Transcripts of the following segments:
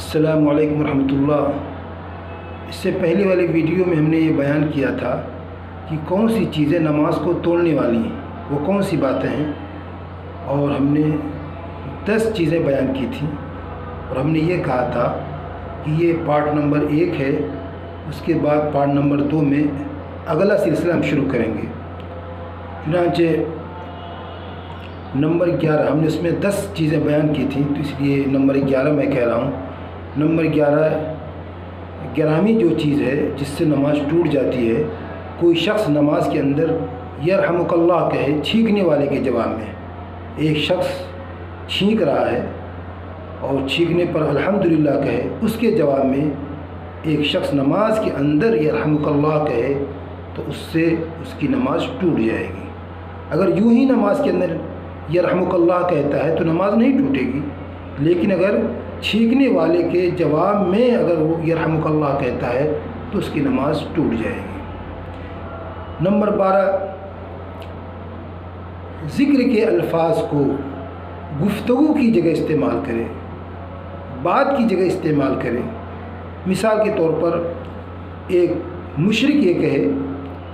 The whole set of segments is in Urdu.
السلام علیکم ورحمۃ اللہ۔ اس سے پہلے والے ویڈیو میں ہم نے یہ بیان کیا تھا کہ کون سی چیزیں نماز کو توڑنے والی ہیں، وہ کون سی باتیں ہیں، اور ہم نے 10 چیزیں بیان کی تھیں، اور ہم نے یہ کہا تھا کہ یہ پارٹ نمبر 1 ہے، اس کے بعد پارٹ نمبر 2 میں اگلا سلسلہ ہم شروع کریں گے۔ چنانچہ نمبر 11 ہم نے اس میں 10 چیزیں بیان کی تھیں، تو اس لیے نمبر 11 میں کہہ رہا ہوں۔ نمبر 11ویں جو چیز ہے جس سے نماز ٹوٹ جاتی ہے، کوئی شخص نماز کے اندر یرحمک اللہ کہے چھینکنے والے کے جواب میں۔ ایک شخص چھینک رہا ہے اور چھینکنے پر الحمدللہ کہے، اس کے جواب میں ایک شخص نماز کے اندر یرحمک اللہ کہے تو اس سے اس کی نماز ٹوٹ جائے گی۔ اگر یوں ہی نماز کے اندر یرحمک اللہ کہتا ہے تو نماز نہیں ٹوٹے گی، لیکن اگر چھینکنے والے کے جواب میں اگر وہ یرحمک اللہ کہتا ہے تو اس کی نماز ٹوٹ جائے گی۔ نمبر 12، ذکر کے الفاظ کو گفتگو کی جگہ استعمال کرے، بات کی جگہ استعمال کرے۔ مثال کے طور پر ایک مشرک یہ کہے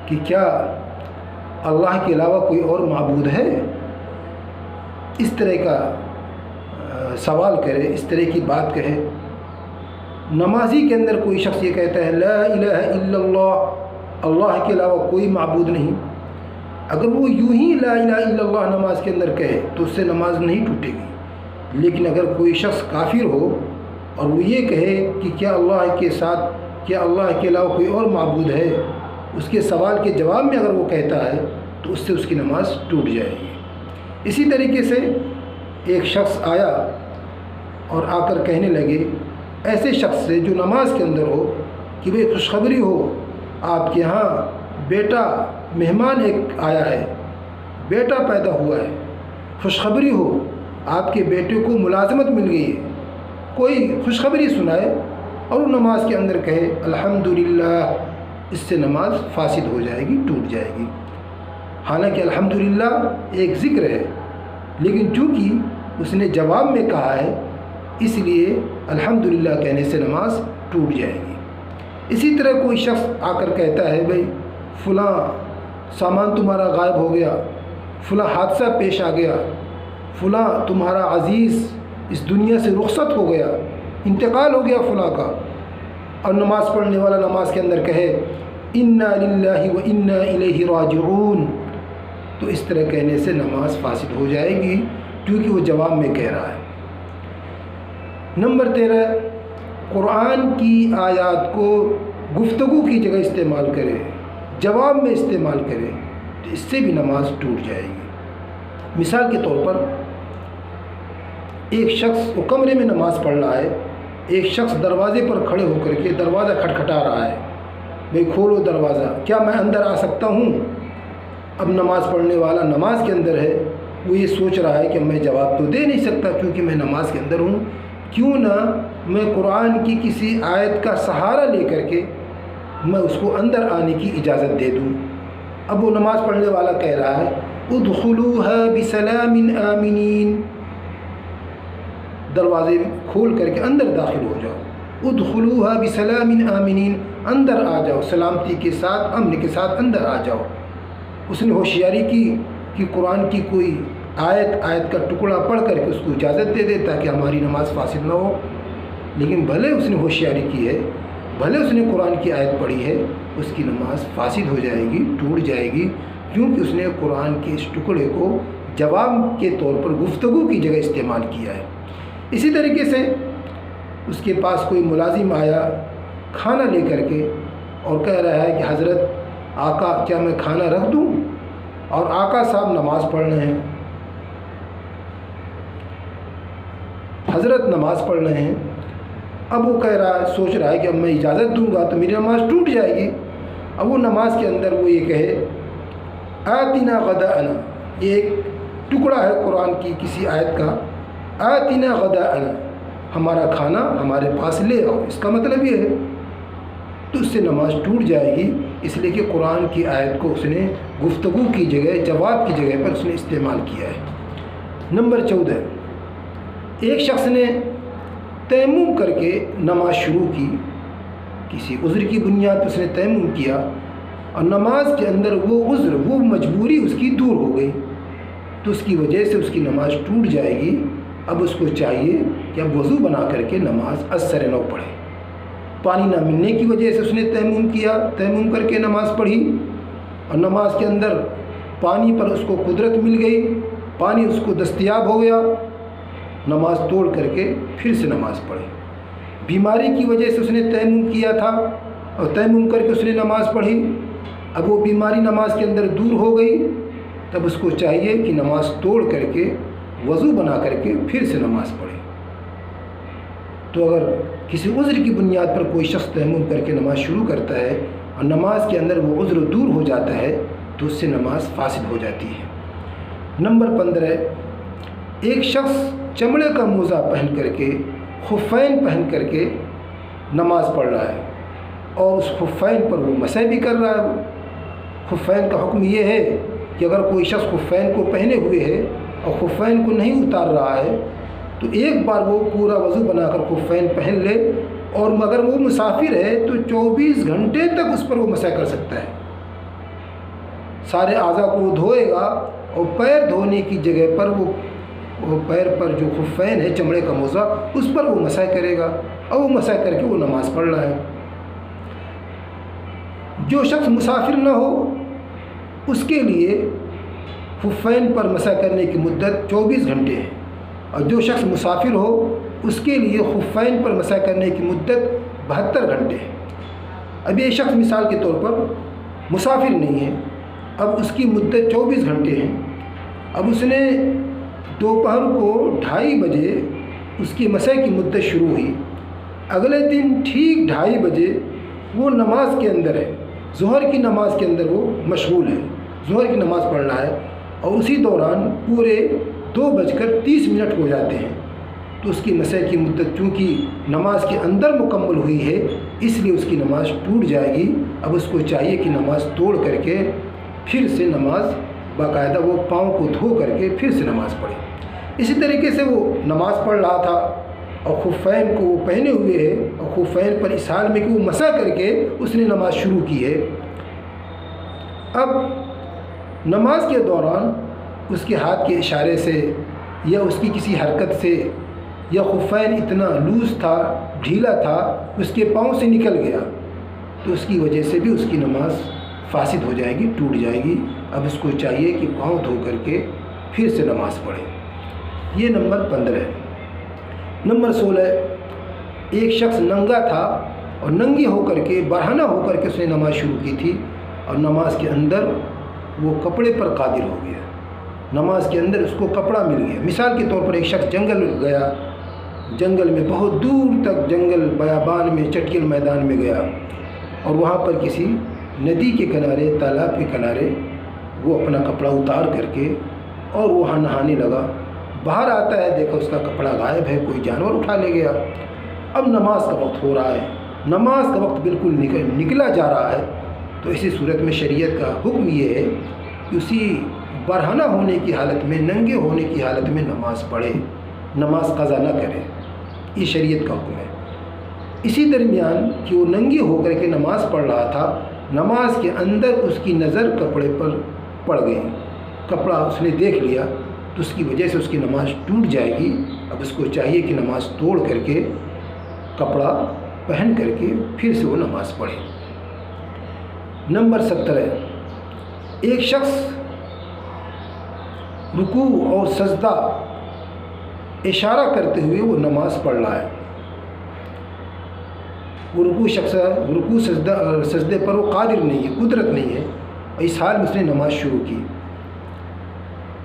کہ کیا اللہ کے علاوہ کوئی اور معبود ہے، اس طرح کا سوال کرے، اس طرح کی بات کہے۔ نمازی کے اندر کوئی شخص یہ کہتا ہے لا الہ الا اللہ، اللہ کے علاوہ کوئی معبود نہیں، اگر وہ یوں ہی لا الہ الا اللہ نماز کے اندر کہے تو اس سے نماز نہیں ٹوٹے گی۔ لیکن اگر کوئی شخص کافر ہو اور وہ یہ کہے کہ کیا اللہ کے علاوہ کوئی اور معبود ہے، اس کے سوال کے جواب میں اگر وہ کہتا ہے تو اس سے اس کی نماز ٹوٹ جائے گی۔ اسی طریقے سے ایک شخص آیا اور آ کر کہنے لگے ایسے شخص سے جو نماز کے اندر ہو کہ بھئی خوشخبری ہو، آپ کے ہاں بیٹا مہمان ایک آیا ہے، بیٹا پیدا ہوا ہے، خوشخبری ہو آپ کے بیٹے کو ملازمت مل گئی ہے، کوئی خوشخبری سنائے اور وہ نماز کے اندر کہے الحمدللہ، اس سے نماز فاسد ہو جائے گی، ٹوٹ جائے گی۔ حالانکہ الحمدللہ ایک ذکر ہے، لیکن چونکہ اس نے جواب میں کہا ہے اس لیے الحمدللہ کہنے سے نماز ٹوٹ جائے گی۔ اسی طرح کوئی شخص آ کر کہتا ہے بھئی فلاں سامان تمہارا غائب ہو گیا، فلاں حادثہ پیش آ گیا، فلاں تمہارا عزیز اس دنیا سے رخصت ہو گیا، انتقال ہو گیا فلاں کا، اور نماز پڑھنے والا نماز کے اندر کہے انا للہ و انا الیہ راجعون، تو اس طرح کہنے سے نماز فاسد ہو جائے گی، کیونکہ وہ جواب میں کہہ رہا ہے۔ نمبر 13، قرآن کی آیات کو گفتگو کی جگہ استعمال کرے، جواب میں استعمال کرے تو اس سے بھی نماز ٹوٹ جائے گی۔ مثال کے طور پر ایک شخص وہ کمرے میں نماز پڑھ رہا ہے، ایک شخص دروازے پر کھڑے ہو کر کے دروازہ کھٹکھٹا رہا ہے، بھئی کھولو دروازہ، کیا میں اندر آ سکتا ہوں؟ اب نماز پڑھنے والا نماز کے اندر ہے، وہ یہ سوچ رہا ہے کہ میں جواب تو دے نہیں سکتا کیونکہ میں نماز کے اندر ہوں، کیوں نہ میں قرآن کی کسی آیت کا سہارا لے کر کے میں اس کو اندر آنے کی اجازت دے دوں۔ اب وہ نماز پڑھنے والا کہہ رہا ہے ادخلوها بسلام آمنین، دروازے کھول کر کے اندر داخل ہو جاؤ، ادخلوها بسلام آمنین، اندر آ جاؤ، سلامتی کے ساتھ، امن کے ساتھ اندر آ جاؤ۔ اس نے ہوشیاری کی کہ قرآن کی کوئی آیت کا ٹکڑا پڑھ کر کے اس کو اجازت دے دے تاکہ ہماری نماز فاسد نہ ہو، لیکن بھلے اس نے ہوشیاری کی ہے، بھلے اس نے قرآن کی آیت پڑھی ہے، اس کی نماز فاسد ہو جائے گی، ٹوٹ جائے گی، کیونکہ اس نے قرآن کے اس ٹکڑے کو جواب کے طور پر گفتگو کی جگہ استعمال کیا ہے۔ اسی طریقے سے اس کے پاس کوئی ملازم آیا کھانا لے کر کے اور کہہ رہا ہے کہ حضرت آقا کیا میں کھانا رکھ دوں، اور آقا صاحب نماز پڑھ رہے ہیں، حضرت نماز پڑھ رہے ہیں، اب وہ کہہ رہا ہے، سوچ رہا ہے کہ اب میں اجازت دوں گا تو میری نماز ٹوٹ جائے گی۔ اب وہ نماز کے اندر وہ یہ کہے آتنا غداءنا، یہ ایک ٹکڑا ہے قرآن کی کسی آیت کا، آتنا غداءنا، ہمارا کھانا ہمارے پاس لے آؤ، اس کا مطلب یہ ہے، تو اس سے نماز ٹوٹ جائے گی، اس لیے کہ قرآن کی آیت کو اس نے گفتگو کی جگہ، جواب کی جگہ پر اس نے استعمال کیا ہے۔ نمبر 14، ایک شخص نے تیمم کر کے نماز شروع کی، کسی عذر کی بنیاد پر اس نے تیمم کیا اور نماز کے اندر وہ عذر، وہ مجبوری اس کی دور ہو گئی، تو اس کی وجہ سے اس کی نماز ٹوٹ جائے گی۔ اب اس کو چاہیے کہ اب وضو بنا کر کے نماز ازسر نو پڑھے۔ پانی نہ ملنے کی وجہ سے اس نے تیمم کیا، تیمم کر کے نماز پڑھی اور نماز کے اندر پانی پر اس کو قدرت مل گئی، پانی اس کو دستیاب ہو گیا، نماز توڑ کر کے پھر سے نماز پڑھی۔ بیماری کی وجہ سے اس نے تیمم کیا تھا اور تیمم کر کے اس نے نماز پڑھی، اب وہ بیماری نماز کے اندر دور ہو گئی، تب اس کو چاہیے کہ نماز توڑ کر کے وضو بنا کر کے پھر سے نماز پڑھے۔ تو اگر کسی عذر کی بنیاد پر کوئی شخص تیمم کر کے نماز شروع کرتا ہے اور نماز کے اندر وہ عذر دور ہو جاتا ہے تو اس سے نماز فاسد ہو جاتی ہے۔ نمبر 15، ایک شخص چمڑے کا موزہ پہن کر کے، خفین پہن کر کے نماز پڑھ رہا ہے اور اس خفین پر وہ مسح بھی کر رہا ہے۔ خفین کا حکم یہ ہے کہ اگر کوئی شخص خفین کو پہنے ہوئے ہے اور خفین کو نہیں اتار رہا ہے تو ایک بار وہ پورا وضو بنا کر خفین پہن لے، اور مگر وہ مسافر ہے تو 24 گھنٹے تک اس پر وہ مسح کر سکتا ہے۔ سارے اعضاء کو وہ دھوئے گا اور پیر دھونے کی جگہ پر وہ پیر پر جو خفین ہے چمڑے کا موزہ اس پر وہ مسح کرے گا اور وہ مسح کر کے وہ نماز پڑھ رہا ہے۔ جو شخص مسافر نہ ہو اس کے لیے خفین پر مسح کرنے کی مدت 24 گھنٹے ہے، اور جو شخص مسافر ہو اس کے لیے خفین پر مسح کرنے کی مدت 72 گھنٹے ہے۔ اب یہ شخص مثال کے طور پر مسافر نہیں ہے، اب اس کی مدت 24 گھنٹے ہے، اب اس نے دوپہر کو 2:30 بجے اس کی مسح کی مدت شروع ہوئی، اگلے دن ٹھیک 2:30 بجے وہ نماز کے اندر ہے، ظہر کی نماز کے اندر وہ مشغول ہے، ظہر کی نماز پڑھ رہا ہے، اور اسی دوران پورے 2:30 ہو جاتے ہیں، تو اس کی مسح کی مدت چونکہ نماز کے اندر مکمل ہوئی ہے اس لیے اس کی نماز ٹوٹ جائے گی۔ اب اس کو چاہیے کہ نماز توڑ کر کے پھر سے نماز باقاعدہ وہ پاؤں کو دھو کر کے پھر سے نماز پڑھے۔ اسی طریقے سے وہ نماز پڑھ رہا تھا اور خفین کو وہ پہنے ہوئے ہے اور خفین پر اس حال میں کہ وہ مسح کر کے اس نے نماز شروع کی ہے۔ اب نماز کے دوران اس کے ہاتھ کے اشارے سے یا اس کی کسی حرکت سے یا خفین اتنا لوز تھا، ڈھیلا تھا، اس کے پاؤں سے نکل گیا تو اس کی وجہ سے بھی اس کی نماز فاسد ہو جائے گی، ٹوٹ جائے گی۔ اب اس کو چاہیے کہ پاؤں دھو کر کے پھر سے نماز پڑھے۔ یہ نمبر 15 ہے۔ نمبر 16، ایک شخص ننگا تھا اور ننگی ہو کر کے، برہنہ ہو کر کے اس نے نماز شروع کی تھی اور نماز کے اندر وہ کپڑے پر قادر ہو گیا، نماز کے اندر اس کو کپڑا مل گیا۔ مثال کے طور پر ایک شخص جنگل میں گیا، جنگل میں بہت دور تک جنگل بیابان میں چٹیل میدان میں گیا اور وہاں پر کسی ندی کے کنارے، تالاب کے کنارے وہ اپنا کپڑا اتار کر کے اور وہاں نہانے لگا۔ باہر آتا ہے، دیکھا اس کا کپڑا غائب ہے، کوئی جانور اٹھا لے گیا۔ اب نماز کا وقت ہو رہا ہے، نماز کا وقت بالکل نکلا جا رہا ہے، تو اسی صورت میں شریعت کا حکم یہ ہے کہ اسی برہنہ ہونے کی حالت میں، ننگے ہونے کی حالت میں نماز پڑھے، نماز قضا نہ کرے، یہ شریعت کا حکم ہے۔ اسی درمیان کہ وہ ننگی ہو کر کے نماز پڑھ رہا تھا، نماز کے اندر اس کی نظر کپڑے پر پڑ گئی، کپڑا اس نے دیکھ لیا تو اس کی وجہ سے اس کی نماز ٹوٹ جائے گی۔ اب اس کو چاہیے کہ نماز توڑ کر کے کپڑا پہن کر کے پھر سے وہ نماز پڑھے۔ نمبر 17، ایک شخص رکوع اور سجدہ اشارہ کرتے ہوئے وہ نماز پڑھ رہا ہے، وہ رکوع سجدے پر وہ قادر نہیں ہے، قدرت نہیں ہے، اور اس حال میں اس نے نماز شروع کی۔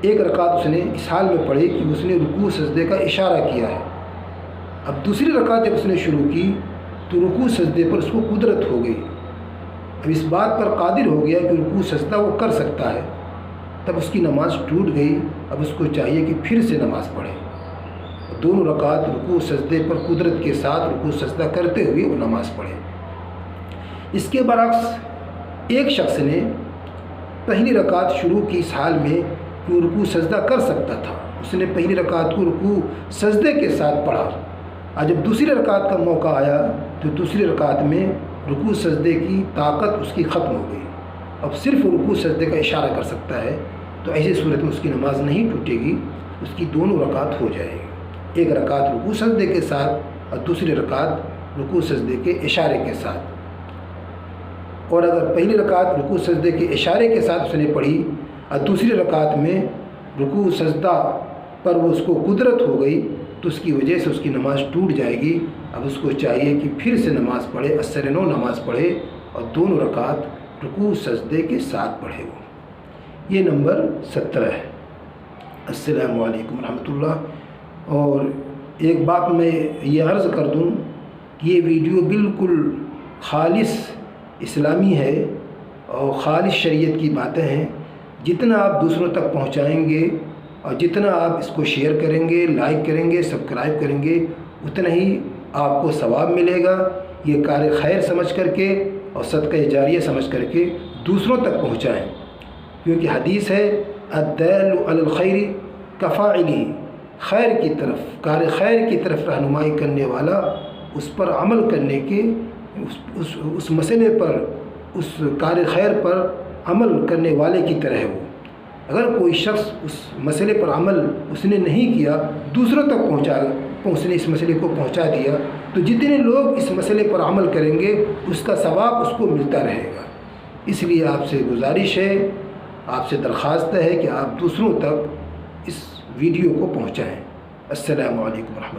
ایک رکعت اس نے اس حال میں پڑھی کہ اس نے رکوع سجدے کا اشارہ کیا ہے۔ اب دوسری رکعت جب اس نے شروع کی تو رکوع سجدے پر اس کو قدرت ہو گئی، اب اس بات پر قادر ہو گیا کہ رکوع سجدہ وہ کر سکتا ہے، تب اس کی نماز ٹوٹ گئی۔ اب اس کو چاہیے کہ پھر سے نماز پڑھے، دونوں رکعت رکوع سجدے پر قدرت کے ساتھ رکوع سجدہ کرتے ہوئے وہ نماز پڑھے۔ اس کے برعکس ایک شخص نے پہلی رکعت شروع کی اس حال میں کہ وہ رکوع سجدہ کر سکتا تھا، اس نے پہلی رکعت کو رکوع سجدے کے ساتھ پڑھا اور جب دوسری رکعت کا موقع آیا تو دوسری رکعت میں رکوع سجدے کی طاقت اس کی ختم ہو گئی، اب صرف رکوع سجدے کا اشارہ کر سکتا ہے، تو ایسی صورت میں اس کی نماز نہیں ٹوٹے گی، اس کی دونوں رکعت ہو جائے گی، ایک رکعت رکوع سجدے کے ساتھ اور دوسری رکعت رکوع سجدے کے اشارے کے ساتھ۔ اور اگر پہلی رکعت رکوع سجدے کے اشارے کے ساتھ اس نے پڑھی اور دوسری رکعت میں رکوع سجدہ پر وہ اس کو قدرت ہو گئی تو اس کی وجہ سے اس کی نماز ٹوٹ جائے گی۔ اب اس کو چاہیے کہ پھر سے نماز پڑھے، اثر نو نماز پڑھے اور دونوں رکعت رکوع سجدے کے ساتھ پڑھے وہ۔ یہ نمبر 17 ہے۔ السلام علیکم ورحمۃ اللہ۔ اور ایک بات میں یہ عرض کر دوں کہ یہ ویڈیو بالکل خالص اسلامی ہے اور خالص شریعت کی باتیں ہیں، جتنا آپ دوسروں تک پہنچائیں گے اور جتنا آپ اس کو شیئر کریں گے، لائک کریں گے، سبسکرائب کریں گے، اتنا ہی آپ کو ثواب ملے گا۔ یہ کار خیر سمجھ کر کے اور صدقہ جاریہ سمجھ کر کے دوسروں تک پہنچائیں، کیونکہ حدیث ہے الدال علی الخیر کفاعلی، خیر کی طرف، کار خیر کی طرف رہنمائی کرنے والا اس پر عمل کرنے کے اس مسئلے پر، اس کار خیر پر عمل کرنے والے کی طرح ہے وہ۔ اگر کوئی شخص اس مسئلے پر عمل اس نے نہیں کیا، دوسروں تک اس نے اس مسئلے کو پہنچا دیا، تو جتنے لوگ اس مسئلے پر عمل کریں گے اس کا ثواب اس کو ملتا رہے گا۔ اس لیے آپ سے گزارش ہے، آپ سے درخواست ہے کہ آپ دوسروں تک اس ویڈیو کو پہنچائیں۔ السلام علیکم ورحمۃ اللہ۔